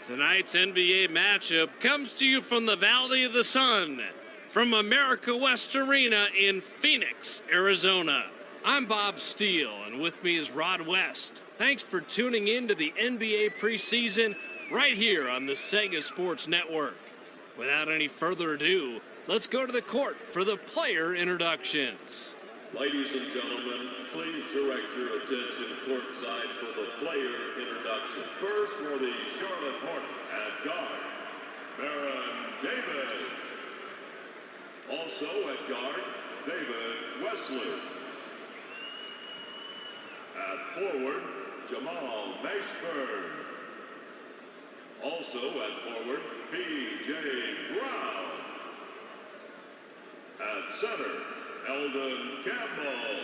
Tonight's NBA matchup comes to you from the Valley of the Sun, from America West Arena in Phoenix, Arizona. I'm Bob Steele, and with me is Rod West. Thanks for tuning in to the NBA preseason right here on the Sega Sports Network. Without any further ado, let's go to the court for the player introductions. Ladies and gentlemen, please direct your attention courtside for the player introduction. First for the Charlotte Hornets at guard, Baron Davis. Also at guard, David Wesley. At forward, Jamal Mashburn. Also at forward, P.J. Brown. At center, Eldon Campbell.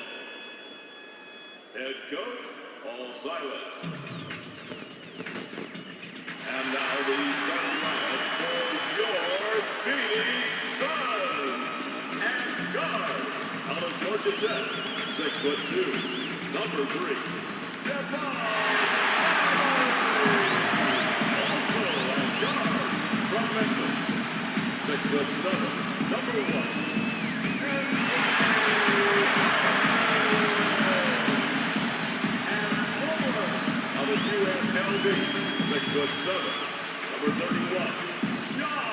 Head coach, Paul Silas. And now the starting lineup for your Phoenix Suns. At guard, out of Georgia Tech, 6'2", number 3, Stephon. Also at guard, from Memphis, 6'7", number 1. Out of UNLV, 6'7", number 31, John.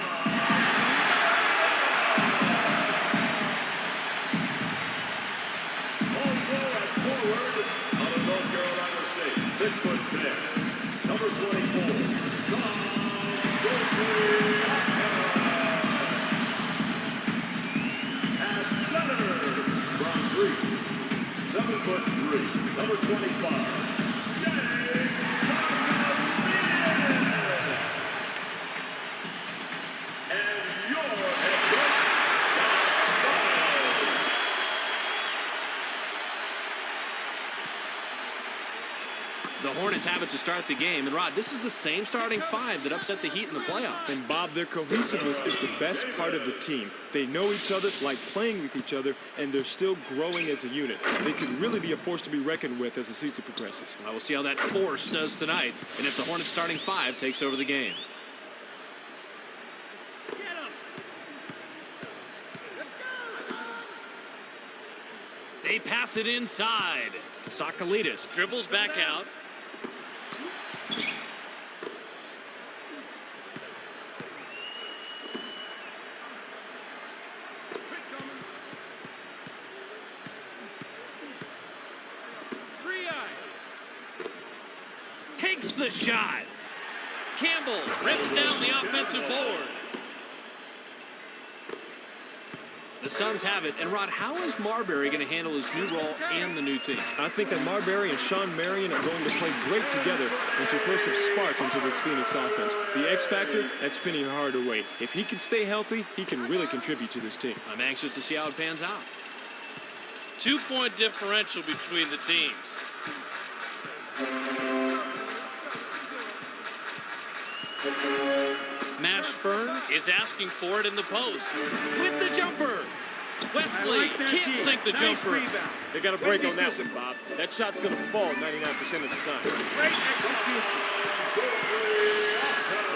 Also at forward, out of North Carolina State, 6'10", number 24, John Goldberg. At center, from Greece, 7'3", number 25. The Hornets have it to start the game. And, Rod, this is the same starting five that upset the Heat in the playoffs. And, Bob, their cohesiveness is the best part of the team. They know each other, like playing with each other, and they're still growing as a unit. They could really be a force to be reckoned with as the season progresses. Well, we'll see how that force does tonight, and if the Hornets starting five takes over the game. They pass it inside. Sakalidis dribbles back out. Takes the shot. Campbell rips down the offensive board. The Suns have it. And, Rod, how is Marbury going to handle his new role and the new team? I think that Marbury and Sean Marion are going to play great together and to throw some spark into this Phoenix offense. The X factor, that's Penny Hardaway. If he can stay healthy, he can really contribute to this team. I'm anxious to see how it pans out. 2-point differential between the teams. Mashburn is asking for it in the post. With the jumper. Wesley can't sink the jumper. They got a break on that one, Bob. That shot's going to fall 99% of the time. Great execution.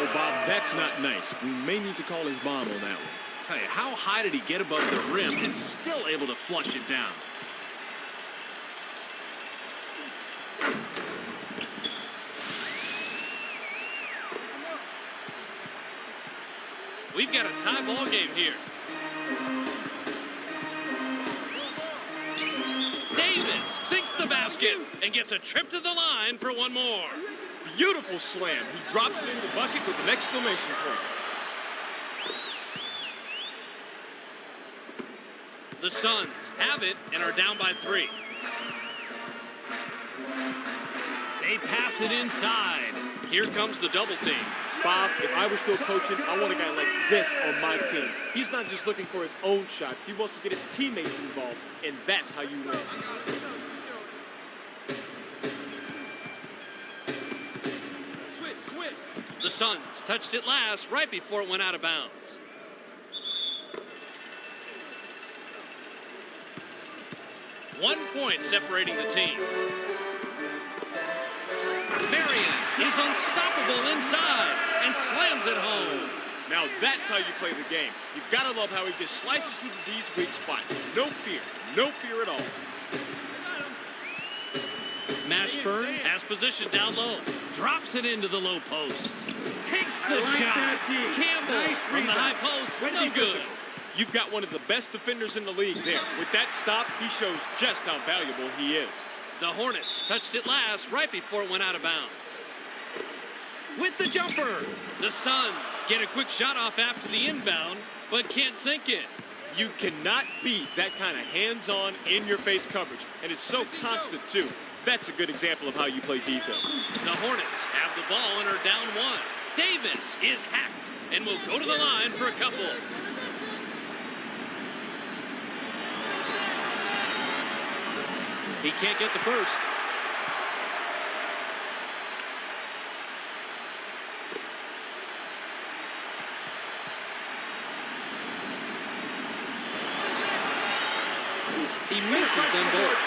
Oh, Bob, that's not nice. We may need to call his bomb on that one. Hey, how high did he get above the rim and still able to flush it down? We've got a tie ball game here. Davis sinks the basket and gets a trip to the line for one more. Beautiful slam. He drops it in the bucket with an exclamation point. The Suns have it and are down by 3. They pass it inside. Here comes the double team. Bob, if I were still coaching, I want a guy like this on my team. He's not just looking for his own shot. He wants to get his teammates involved, and that's how you win. Switch. The Suns touched it last right before it went out of bounds. 1 point separating the teams. Marion is unstoppable inside. and slams it home. Now that's how you play the game. You've got to love how he just slices through these weak spots. No fear at all. Mashburn has position down low. Drops it into the low post. Takes the shot. Campbell from the high post. No good. You've got one of the best defenders in the league there. With that stop, he shows just how valuable he is. The Hornets touched it last right before it went out of bounds. With the jumper, the Suns get a quick shot off after the inbound, but can't sink it. You cannot beat that kind of hands-on, in-your-face coverage, and it's so constant, too. That's a good example of how you play defense. The Hornets have the ball and are down one. Davis is hacked and will go to the line for a couple. He can't get the first. He misses them both.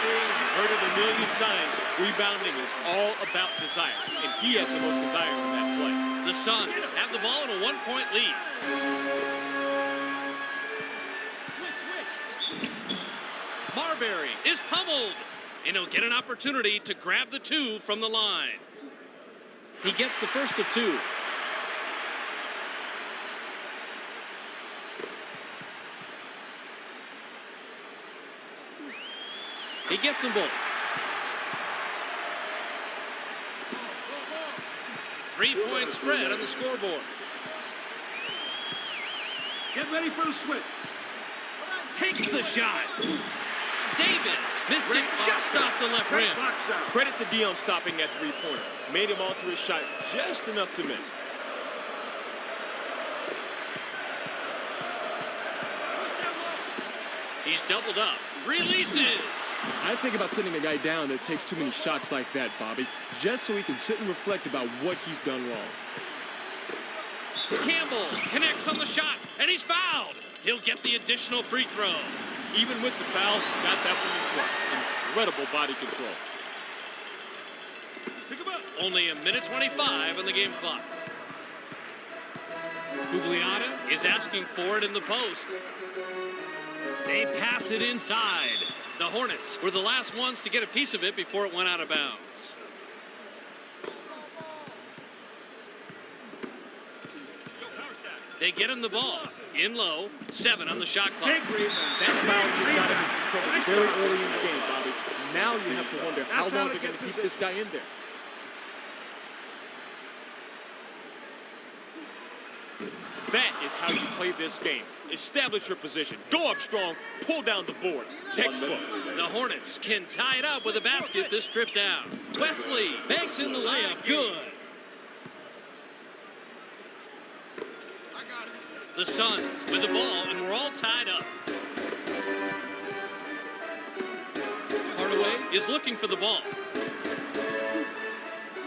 Heard it a million times. Rebounding is all about desire, and he has the most desire in that play. The Suns have the ball in a one-point lead. Marbury is pummeled, and he'll get an opportunity to grab the two from the line. He gets the first of two. He gets them both. 3-point spread on the scoreboard. Get ready for the switch. Takes the shot. Davis missed it just off the left rim. Credit to Dion stopping that three-pointer. Made him alter his shot just enough to miss. He's doubled up. Releases. I think about sitting a guy down that takes too many shots like that, Bobby, just so he can sit and reflect about what he's done wrong. Campbell connects on the shot, and he's fouled. He'll get the additional free throw. Even with the foul, got that one in check. Incredible body control. Pick him up. Only a minute 25 on the game clock. Gugliotta is asking for it in the post. They pass it inside. The Hornets were the last ones to get a piece of it before it went out of bounds. They get him the ball. In low, 7 on the shot clock. That foul just got him into trouble very early in the game, Bobby. Now you have to wonder how long they're going to keep this guy in there. That is how you play this game. Establish your position. Go up strong. Pull down the board. Textbook. The Hornets can tie it up with a basket this trip down. Wesley banks in the layup. Good. The Suns with the ball, and we're all tied up. Hardaway is looking for the ball.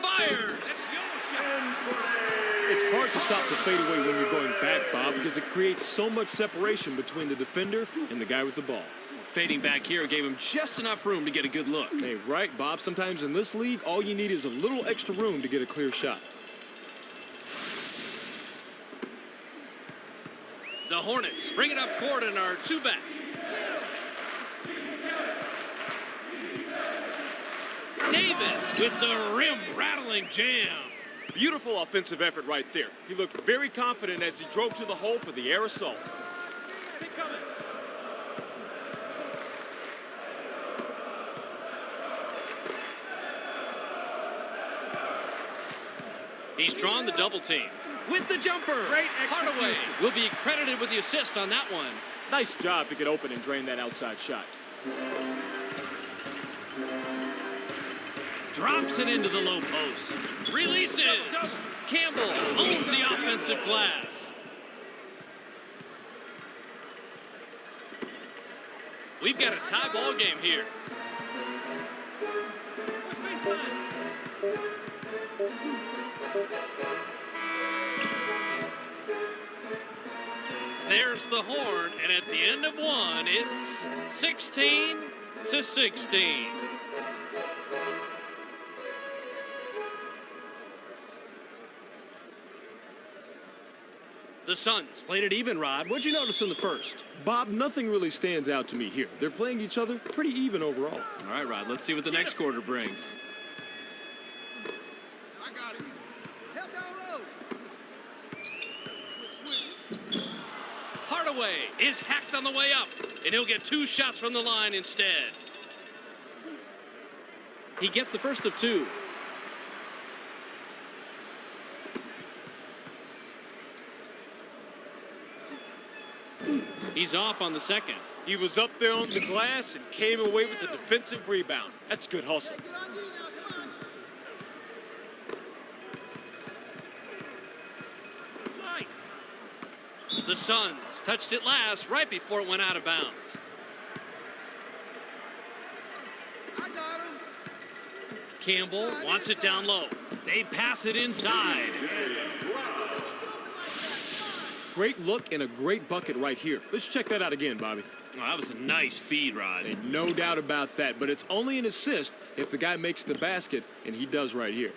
Fires! It's hard to stop the fadeaway when you're going back, Bob, because it creates so much separation between the defender and the guy with the ball. Fading back here gave him just enough room to get a good look. Hey, right, Bob. Sometimes in this league, all you need is a little extra room to get a clear shot. The Hornets bring it up court and are 2 back. Davis with the rim-rattling jam. Beautiful offensive effort right there. He looked very confident as he drove to the hole for the air assault. He's drawn the double team. With the jumper, Hardaway will be credited with the assist on that one. Nice job to get open and drain that outside shot. Drops it into the low post. Releases. Campbell owns the offensive glass. We've got a tie ball game here. There's the horn, and at the end of one, it's 16-16. The Suns played it even, Rod. What'd you notice in the first? Bob, nothing really stands out to me here. They're playing each other pretty even overall. All right, Rod, let's see what the next quarter brings. I got him. Help down low. Hardaway is hacked on the way up, and he'll get 2 shots from the line instead. He gets the first of 2. He's off on the second. He was up there on the glass and came away with a defensive rebound. That's good hustle. The Suns touched it last right before it went out of bounds. I got him. Campbell wants it down low. They pass it inside. Great look and a great bucket right here. Let's check that out again, Bobby. Oh, that was a nice feed, Rod. And no doubt about that, but it's only an assist if the guy makes the basket, and he does right here.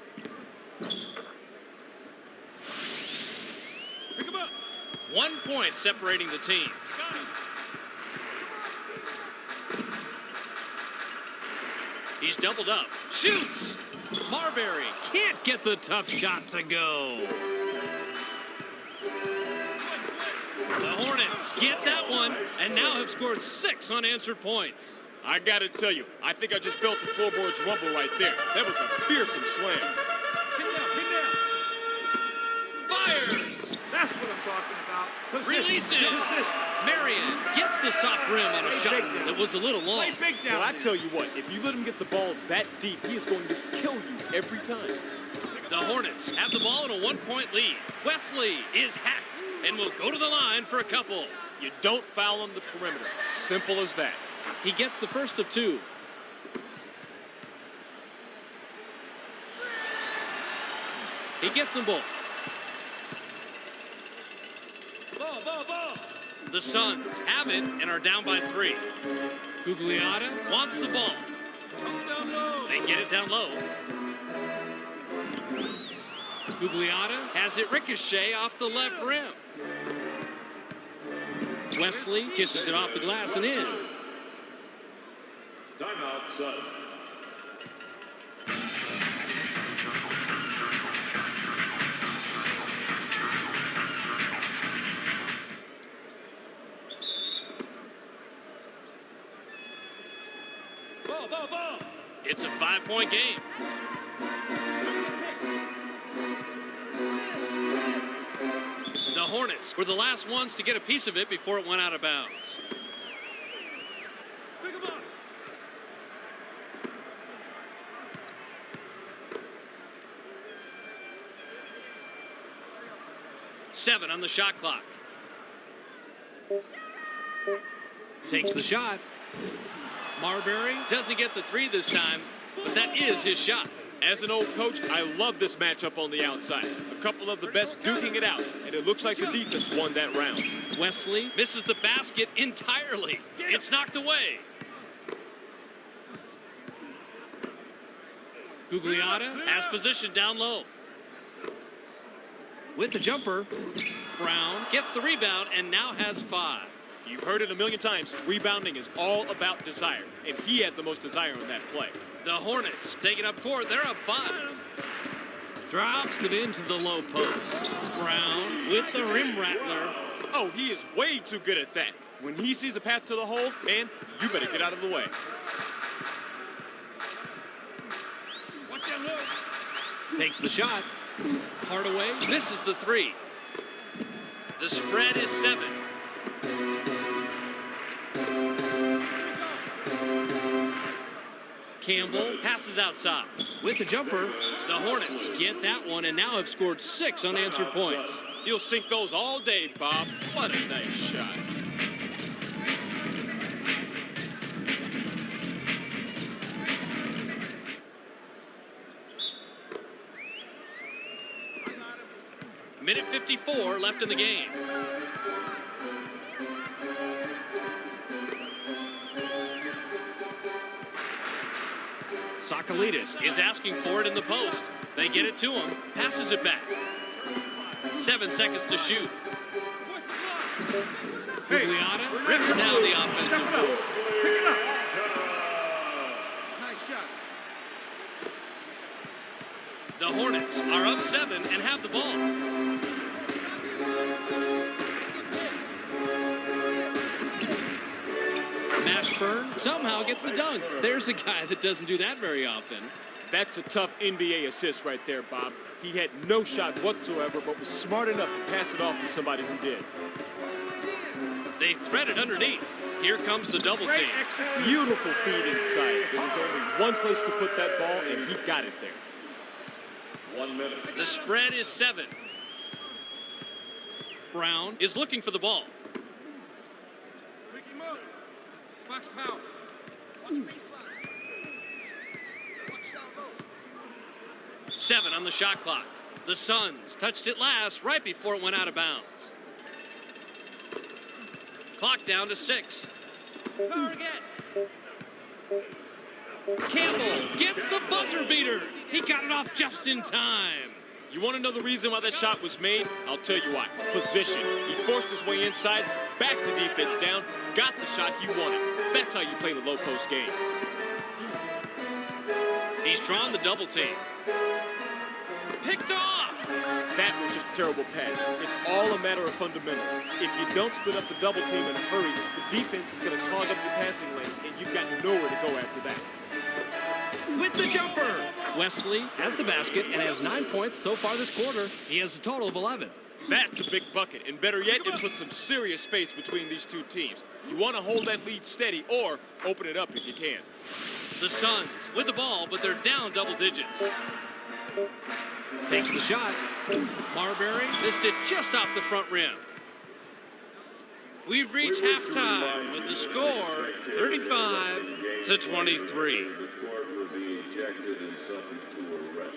Pick him up. 1 point separating the teams. He's doubled up. Shoots! Marbury can't get the tough shot to go. The Hornets get that one and now have scored 6 unanswered points. I gotta tell you, I think I just felt the floorboards rumble right there. That was a fearsome slam. Pin down. Fires! That's what I'm talking about. Position. Releases! Position. Marion gets the soft rim on a shot that was a little long. Play big down. Well, I tell you what, if you let him get the ball that deep, he is going to kill you every time. The Hornets have the ball in a 1-point lead. Wesley is hacked and will go to the line for a couple. You don't foul on the perimeter. Simple as that. He gets the first of 2. He gets them both. Ball. The Suns have it and are down by 3. Gugliotta wants the ball. Come down low. They get it down low. Gugliotta has it ricochet off the left rim. Wesley kisses it off the glass and in. Timeout, Sun. Ball. It's a 5-point game. The Hornets were the last ones to get a piece of it before it went out of bounds. Pick him up. Seven on the shot clock. Takes the shot. Marbury doesn't get the 3 this time, but that is his shot. As an old coach, I love this matchup on the outside. A couple of the best duking it out, and it looks like the defense won that round. Wesley misses the basket entirely. It's knocked away. Gugliotta has position down low. With the jumper, Brown gets the rebound and now has 5. You've heard it a million times. Rebounding is all about desire, and he had the most desire on that play. The Hornets taking up court. They're up 5. Drops it into the low post. Brown with the rim rattler. Oh, he is way too good at that. When he sees a path to the hole, man, you better get out of the way. Watch that look. Takes the shot. Hardaway misses the 3. The spread is 7. Campbell passes outside. With the jumper, the Hornets get that one and now have scored 6 unanswered points. You'll sink those all day, Bob. What a nice shot. Minute 54 left in the game. Sakalidis is asking for it in the post. They get it to him. Passes it back. 7 seconds to shoot. Gugliotta rips down the offensive board. Pick it up. Nice shot. The Hornets are up 7 and have the ball. Mashburn somehow gets the dunk. There's a guy that doesn't do that very often. That's a tough NBA assist right there, Bob. He had no shot whatsoever, but was smart enough to pass it off to somebody who did. They thread it underneath. Here comes the double team. Beautiful feed inside. There was only one place to put that ball, and he got it there. 1 minute. The spread is 7. Brown is looking for the ball. Pick him up. Box power. Watch baseline. Watch down low. 7 on the shot clock. The Suns touched it last right before it went out of bounds. Clock down to 6. Power again. Campbell gets the buzzer beater. He got it off just in time. You want to know the reason why that shot was made? I'll tell you why. Position. He forced his way inside, backed the defense down, got the shot he wanted. That's how you play the low post game. He's drawn the double team. Picked off. That was just a terrible pass. It's all a matter of fundamentals. If you don't split up the double team in a hurry, the defense is going to clog up your passing lanes, and you've got nowhere to go after that. With the jumper. Wesley has the basket and has 9 points so far this quarter. He has a total of 11. That's a big bucket, and better yet, it puts some serious space between these two teams. You want to hold that lead steady or open it up if you can. The Suns with the ball, but they're down double digits. Takes the shot. Marbury missed it just off the front rim. We've reached halftime with the score 35-23. The court will be ejected and subject to arrest.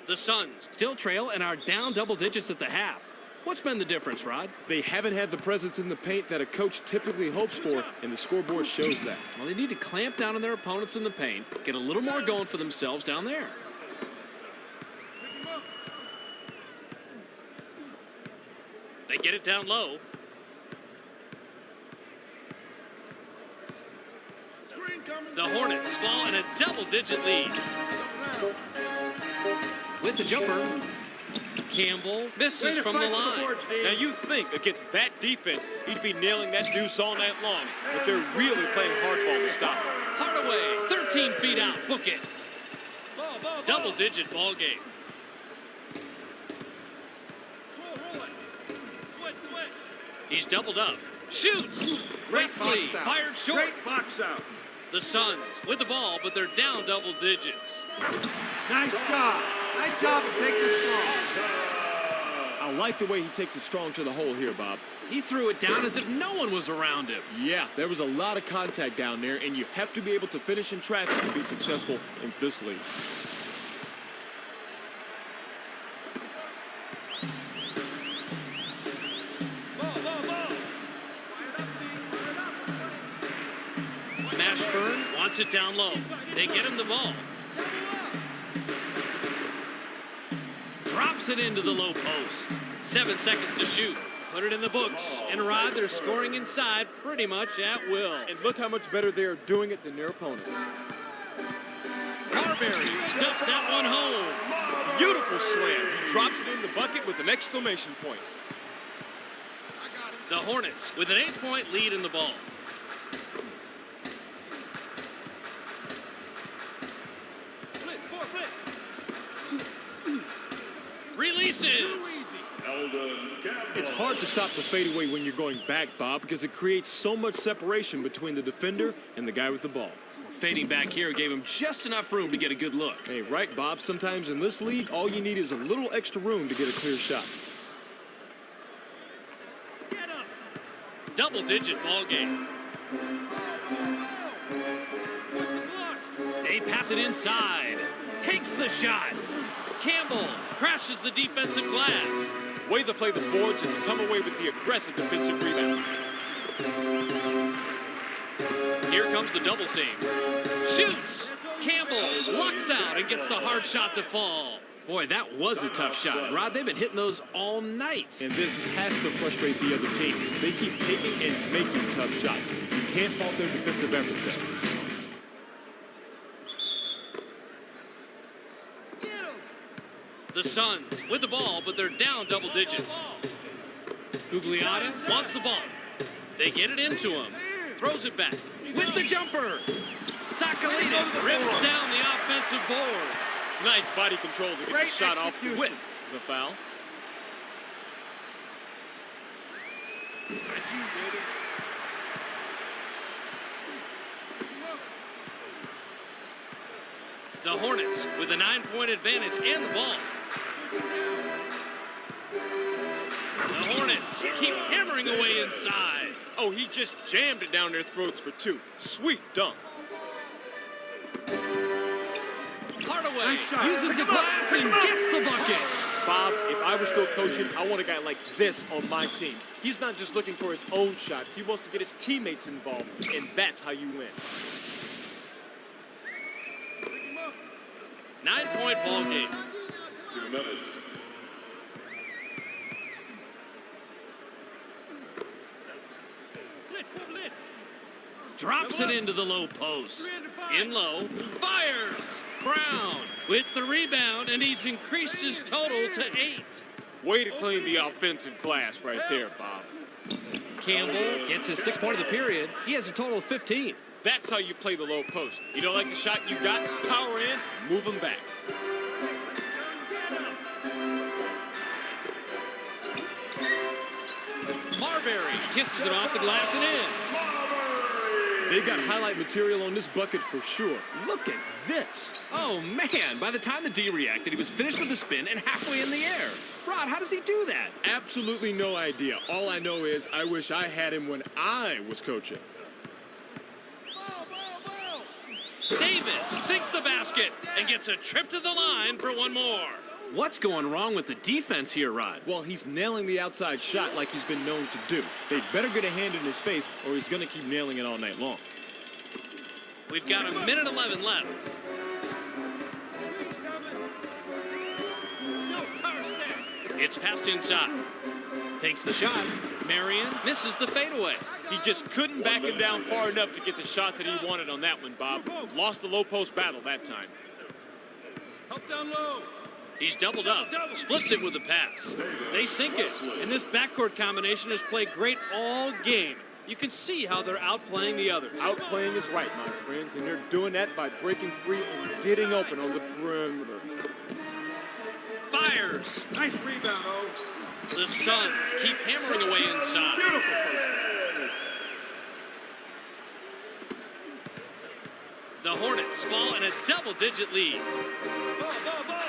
The Suns still trail and are down double digits at the half. What's been the difference, Rod? They haven't had the presence in the paint that a coach typically hopes for, and the scoreboard shows that. Well, they need to clamp down on their opponents in the paint, get a little more going for themselves down there. Pick him up. They get it down low. Screen coming. The Hornets fall in a double-digit lead. Double down. With the jumper, Campbell misses from the line. Now you'd think against that defense, he'd be nailing that deuce all night long, but they're really playing hardball to stop him. Hardaway, 13 feet out, book it. Ball. Double-digit ball game. Roll it. Switch. He's doubled up. Shoots. Wesley fired short. Great box out. The Suns with the ball, but they're down double digits. Nice job. Nice job of taking it strong. I like the way he takes it strong to the hole here, Bob. He threw it down as if no one was around him. Yeah, there was a lot of contact down there, and you have to be able to finish in traffic to be successful in this league. Ball. Mashburn wants it down low. They get him the ball. Drops it into the low post. 7 seconds to shoot. Put it in the books. And Rod, they're scoring inside pretty much at will. And look how much better they are doing it than their opponents. Marbury stuffs that one home. Beautiful slam. He drops it in the bucket with an exclamation point. The Hornets with an 8-point lead in the ball. Blitz. Releases. It's hard to stop the fadeaway when you're going back, Bob, because it creates so much separation between the defender and the guy with the ball. Fading back here gave him just enough room to get a good look. Hey, right, Bob? Sometimes in this league, all you need is a little extra room to get a clear shot. Double-digit ball game. Watch the blocks. They pass it inside. Takes the shot. Campbell crashes the defensive glass. Way to play the boards and come away with the aggressive defensive rebound. Here comes the double team. Shoots. Campbell lucks out and gets the hard shot to fall. Boy, that was a tough shot. Rod, they've been hitting those all night. And this has to frustrate the other team. They keep taking and making tough shots. You can't fault their defensive effort though. The Suns with the ball, but they're down double digits. Gugliotta wants the ball. They get it into him. Throws it back with the jumper. Sakalidis rips down the offensive board. Nice body control to get the shot off with the foul. That's you, baby. The Hornets with a 9-point advantage and the ball. The Hornets keep hammering away inside. Oh, he just jammed it down their throats for two. Sweet dunk. Hardaway Nice shot. uses the glass and gets the bucket. Bob, if I were still coaching, I want a guy like this on my team. He's not just looking for his own shot. He wants to get his teammates involved, and that's how you win. 9-point ball game. 2 minutes. Blitz for blitz. Drops it into the low post. 3 under 5. In low, fires. Brown with the rebound, and he's increased his total to 8. Way to clean the offensive glass right there, Bob. Campbell gets his 6th point of the period. He has a total of 15. That's how you play the low post. You don't like the shot you got? Power in, move them back. Marbury kisses it off the glass and in. They got highlight material on this bucket for sure. Look at this. Oh, man. By the time the D reacted, he was finished with the spin and halfway in the air. Rod, how does he do that? Absolutely no idea. All I know is I wish I had him when I was coaching. Davis sinks the basket and gets a trip to the line for one more. What's going wrong with the defense here, Rod? Well, he's nailing the outside shot like he's been known to do. They'd better get a hand in his face or he's going to keep nailing it all night long. We've got 1:11 left. Screen coming. No, power stack. It's passed inside. Takes the shot. Marion misses the fadeaway. He just couldn't back him down far enough to get the shot that he wanted on that one, Bob. Lost the low post battle that time. Help down low. He's doubled up, splits it with the pass. They sink it, and this backcourt combination has played great all game. You can see how they're outplaying the others. Outplaying is right, my friends, and they're doing that by breaking free and getting open on the perimeter. Fires. Nice rebound, O. The Suns keep hammering away inside. Beautiful. The Hornets fall in a double-digit lead. Ball, ball, ball.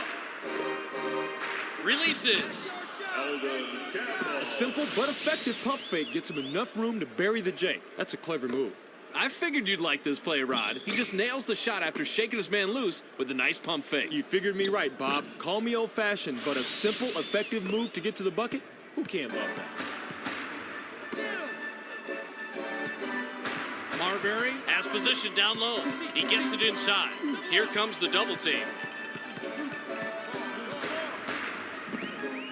Releases. A simple but effective pump fake gets him enough room to bury the J. That's a clever move. I figured you'd like this play, Rod. He just nails the shot after shaking his man loose with a nice pump fake. You figured me right, Bob. Call me old-fashioned, but a simple, effective move to get to the bucket? Who can't love that? Marbury has position down low. He gets it inside. Here comes the double team.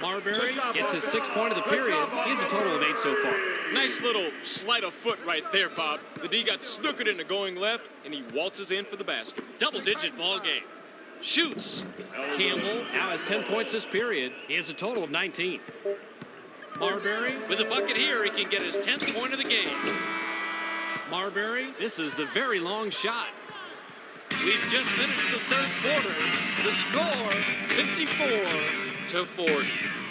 Marbury gets his 6th point of the period. He has a total of 8 so far. Nice little sleight of foot right there, Bob. The D got snookered into going left, and he waltzes in for the basket. Double-digit ball game. Shoots. Campbell now has 10 points this period. He has a total of 19. Marbury with a bucket here. He can get his 10th point of the game. Marbury, this is the very long shot. We've just finished the 3rd quarter. The score, 54-40.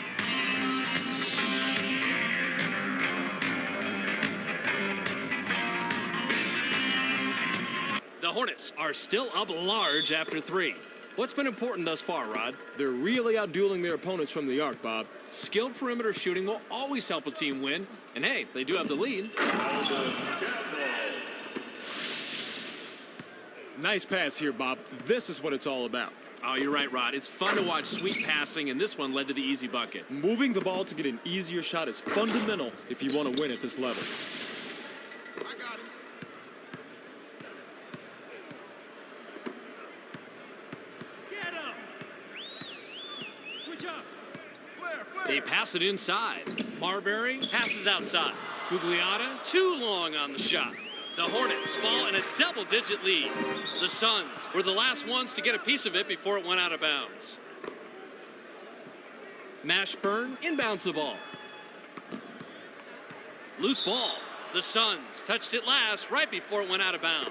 The Hornets are still up large after 3. What's been important thus far, Rod? They're really outdueling their opponents from the arc, Bob. Skilled perimeter shooting will always help a team win. And hey, they do have the lead. Nice pass here, Bob. This is what it's all about. Oh, you're right, Rod. It's fun to watch sweet passing, and this one led to the easy bucket. Moving the ball to get an easier shot is fundamental if you want to win at this level. I got him. Get him. Switch up. Flare, flare. They pass it inside. Marbury passes outside. Gugliotta, too long on the shot. The Hornets fall in a double-digit lead. The Suns were the last ones to get a piece of it before it went out of bounds. Mashburn inbounds the ball. Loose ball. The Suns touched it last right before it went out of bounds.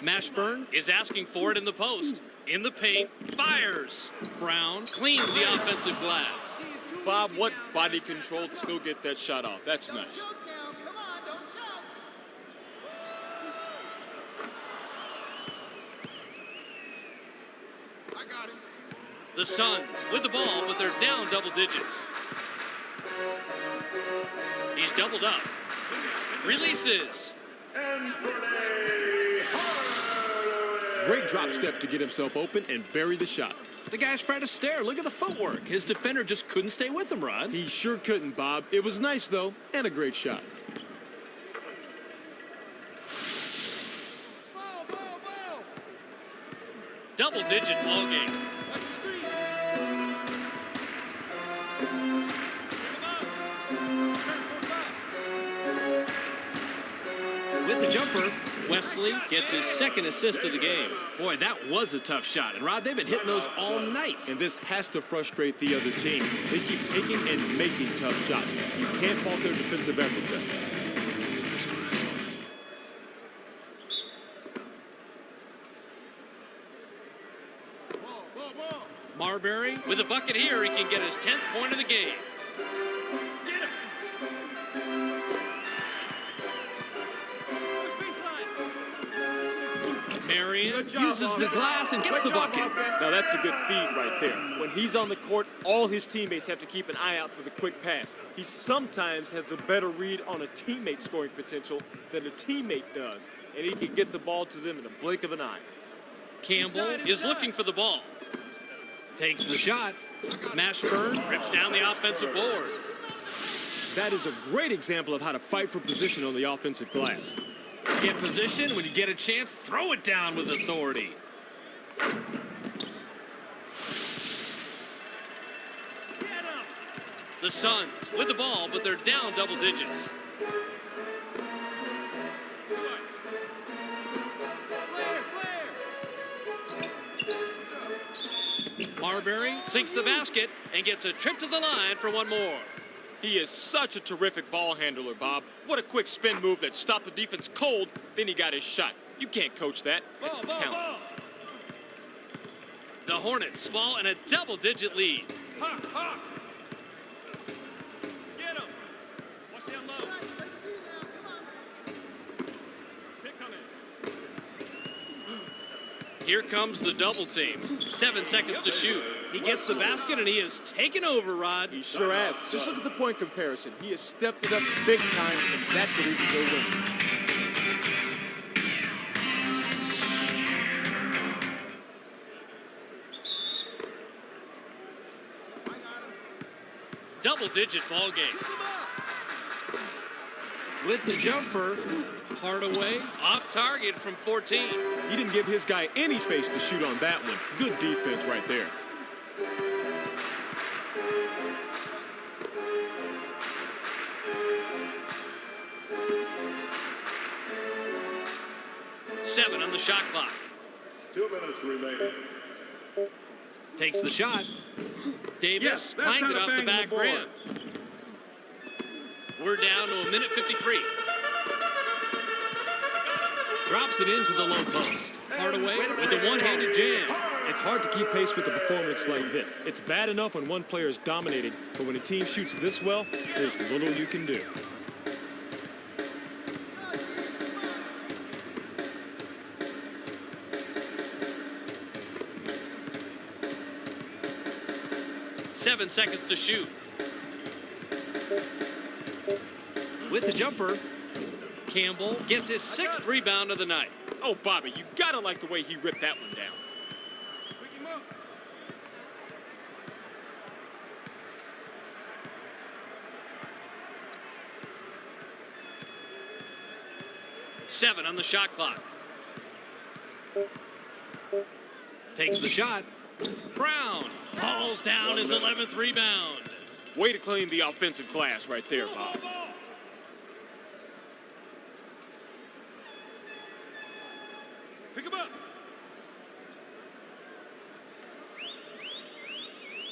Mashburn is asking for it in the post. In the paint, fires. Brown cleans the offensive glass. Bob, what body control to still get that shot off? That's nice. I got him. The Suns with the ball, but they're down double digits. He's doubled up. Releases. Great drop step to get himself open and bury the shot. The guy's Fred Astaire. Look at the footwork. His defender just couldn't stay with him, Rod. He sure couldn't, Bob. It was nice, though, and a great shot. Ball, ball, ball. Double-digit ball game. Watch the screen. Pick him up. Turn, 4-5. With the jumper, Wesley gets his second assist of the game. Boy, that was a tough shot. And, Rod, they've been hitting those all night. And this has to frustrate the other team. They keep taking and making tough shots. You can't fault their defensive effort there. Ball, ball, ball. Marbury with a bucket here. He can get his 10th point of the game. Get him. Baseline. Marion Good job, uses the offense. glass and gets the bucket. Now that's a good feed right there. When he's on the court, all his teammates have to keep an eye out for the quick pass. He sometimes has a better read on a teammate's scoring potential than a teammate does, and he can get the ball to them in a blink of an eye. Campbell Inside, is inside. looking for the ball. Takes the shot. Mashburn rips down the offensive board. That is a great example of how to fight for position on the offensive glass. Get position. When you get a chance, throw it down with authority. Get him. The Suns with the ball, but they're down double digits. Flare, flare. What's up? Marbury sinks the basket and gets a trip to the line for one more. He is such a terrific ball handler, Bob. What a quick spin move that stopped the defense cold, then he got his shot. You can't coach that. It's Ball, ball, talent. ball. The Hornets fall in a double-digit lead. Ha, ha. Get him. Watch down low. Pick coming. Here comes the double team. 7 seconds to shoot. He gets the basket and he is taken over, Rod. He sure has. Just look at the point comparison. He has stepped it up big time, and that's what he can go win. I got him. Double-digit ball game. Pick him up. With the jumper, Hardaway off target from 14. He didn't give his guy any space to shoot on that one. Good defense right there. Seven on the shot clock. 2 minutes remaining. Takes the shot. Davis Yes, that's clanged how it to off the bang the back board. rim. We're down to a minute 53. Drops it into the low post. Hardaway with a one-handed jam. It's hard to keep pace with a performance like this. It's bad enough when one player is dominated, but when a team shoots this well, there's little you can do. 7 seconds to shoot. With the jumper, Campbell gets his 6th rebound of the night. Oh, Bobby, you gotta like the way he ripped that one down. Pick him up. Seven on the shot clock. Takes the shot. Brown hauls down his 11th rebound. Way to clean the offensive glass right there, Bob. Pick him up.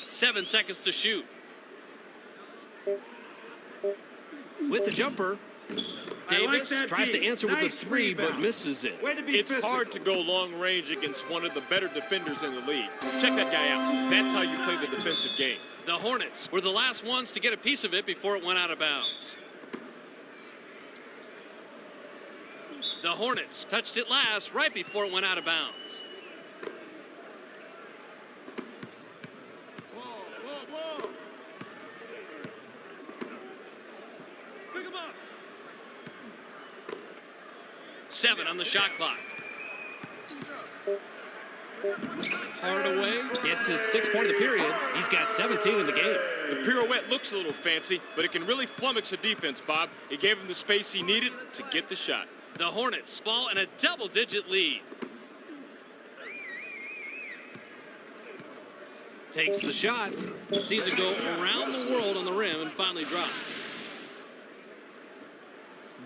7 seconds to shoot. With the jumper, Davis tries to answer with a three, but misses it. It's hard to go long range against one of the better defenders in the league. Check that guy out. That's how you play the defensive game. The Hornets were the last ones to get a piece of it before it went out of bounds. The Hornets touched it last right before it went out of bounds. Whoa. Pick him up. 7 on the shot clock. Hardaway gets his 6th point of the period. He's got 17 in the game. The pirouette looks a little fancy, but it can really flummox a defense, Bob. It gave him the space he needed to get the shot. The Hornets fall in a double-digit lead. Takes the shot. Sees it go around the world on the rim and finally drops.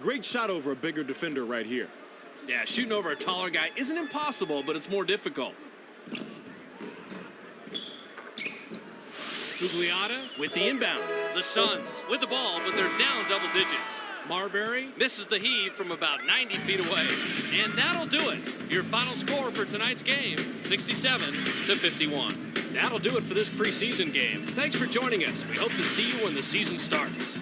Great shot over a bigger defender right here. Yeah, shooting over a taller guy isn't impossible, but it's more difficult. Gugliotta with the inbound. The Suns with the ball, but they're down double digits. Marbury misses the heave from about 90 feet away. And that'll do it. Your final score for tonight's game, 67-51. That'll do it for this preseason game. Thanks for joining us. We hope to see you when the season starts.